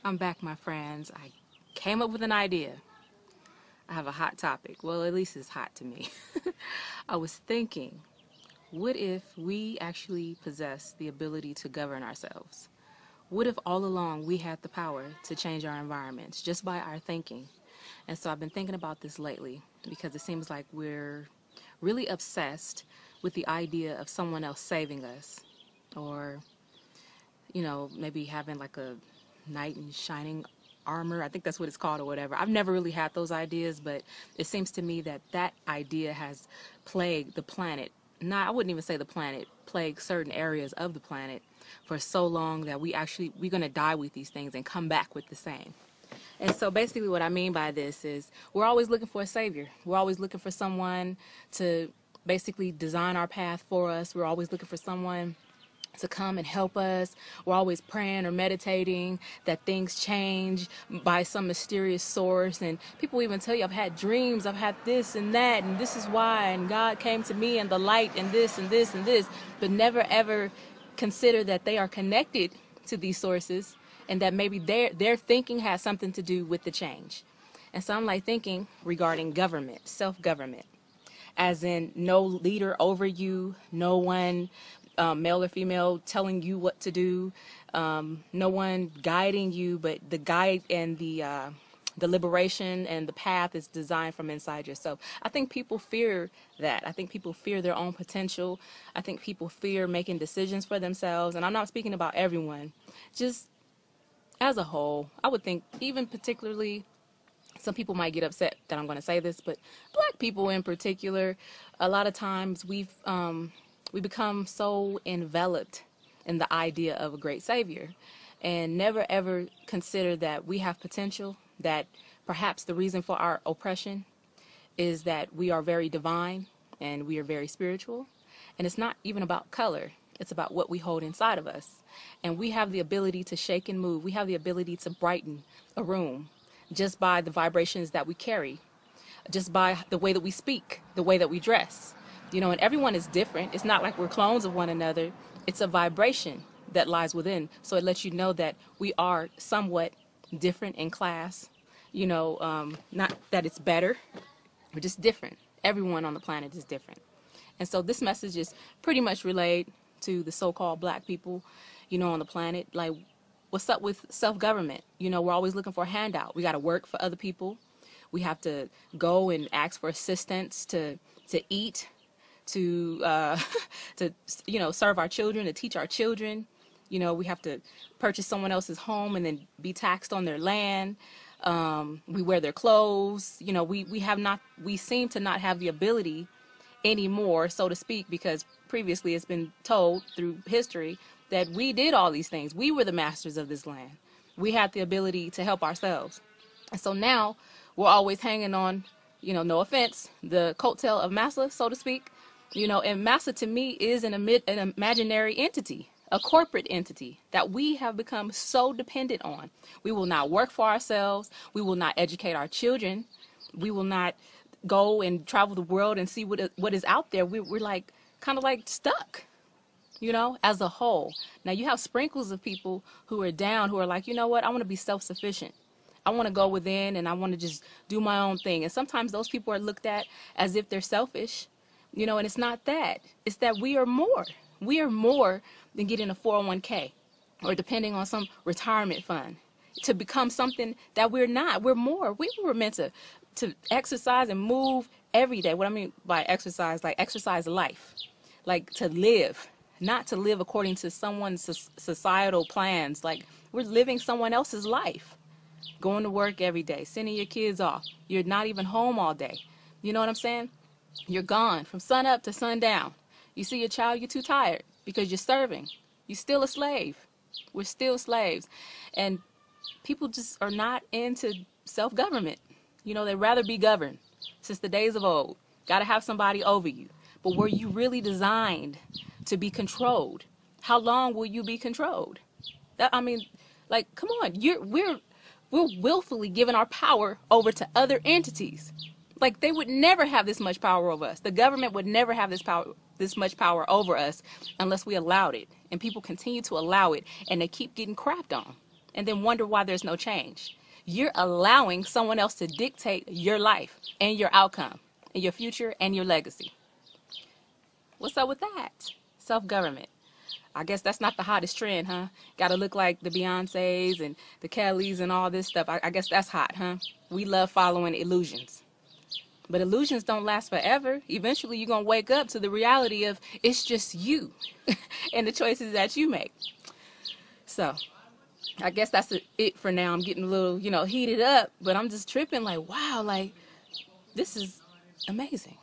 I'm back, my friends. I came up with an idea. I have a hot topic. Well, at least it's hot to me. I was thinking, what if we actually possess the ability to govern ourselves? What if all along we had the power to change our environments just by our thinking? And so I've been thinking about this lately because it seems like we're really obsessed with the idea of someone else saving us, or maybe having like a knight in shining armor. I think that's what it's called or whatever. I've never really had those ideas, but it seems to me that that idea has plagued the planet. Not, I wouldn't even say the planet, plagued certain areas of the planet for so long that we're going to die with these things and come back with the same. And so basically what I mean by this is we're always looking for a savior. We're always looking for someone to basically design our path for us. We're always looking for someone to come and help us. We're always praying or meditating that things change by some mysterious source. And people even tell you, I've had dreams, I've had this and that, and this is why, and God came to me and the light and this and this and this, but never ever consider that they are connected to these sources and that maybe their thinking has something to do with the change. And so I'm like thinking regarding government, self-government, as in no leader over you, no one male or female telling you what to do, no one guiding you, but the guide and the liberation and the path is designed from inside yourself. I think people fear that. I think people fear their own potential. I think people fear making decisions for themselves. And I'm not speaking about everyone, just as a whole. I would think even particularly, some people might get upset that I'm going to say this, but black people in particular, a lot of times we become so enveloped in the idea of a great savior and never ever consider that we have potential, that perhaps the reason for our oppression is that we are very divine and we are very spiritual. And it's not even about color. It's about what we hold inside of us. And we have the ability to shake and move. We have the ability to brighten a room just by the vibrations that we carry, just by the way that we speak, the way that we dress. And everyone is different. It's not like we're clones of one another. It's a vibration that lies within. So it lets you know that we are somewhat different in class. Not that it's better. We're just different. Everyone on the planet is different. And so this message is pretty much relayed to the so-called black people, on the planet. Like, what's up with self-government? We're always looking for a handout. We got to work for other people. We have to go and ask for assistance to eat, to serve our children, to teach our children. We have to purchase someone else's home and then be taxed on their land. We wear their clothes. We seem to not have the ability anymore, so to speak, because previously it's been told through history that we did all these things. We were the masters of this land. We had the ability to help ourselves. And so now we're always hanging on, no offense, the coattail of massa, so to speak. And massa to me is an imaginary entity, a corporate entity that we have become so dependent on. We will not work for ourselves. We will not educate our children. We will not go and travel the world and see what is out there. We're like kind of like stuck, as a whole. Now you have sprinkles of people who are down, who are like, I want to be self-sufficient. I want to go within and I want to just do my own thing. And sometimes those people are looked at as if they're selfish. And it's not that. It's that we are more. We are more than getting a 401k or depending on some retirement fund to become something that we're not. We're more. We were meant to exercise and move every day. What I mean by exercise, like exercise life, like to live, not to live according to someone's societal plans. Like we're living someone else's life, going to work every day, sending your kids off. You're not even home all day. You know what I'm saying? You're gone from sun up to sundown. You see your child, you're too tired because you're serving. You're still a slave. We're still slaves. And people just are not into self-government. They'd rather be governed since the days of old. Got to have somebody over you. But were you really designed to be controlled? How long will you be controlled? Come on. We're willfully giving our power over to other entities. Like, they would never have this much power over us. The government would never have this much power over us unless we allowed it. And people continue to allow it, and they keep getting crapped on. and then wonder why there's no change. You're allowing someone else to dictate your life and your outcome and your future and your legacy. What's up with that? Self-government. I guess that's not the hottest trend, huh? Gotta look like the Beyoncés and the Kellys and all this stuff. I guess that's hot, huh? We love following illusions. But illusions don't last forever. Eventually, you're going to wake up to the reality of it's just you and the choices that you make. So, I guess that's it for now. I'm getting a little, heated up, but I'm just tripping like, wow, like, this is amazing.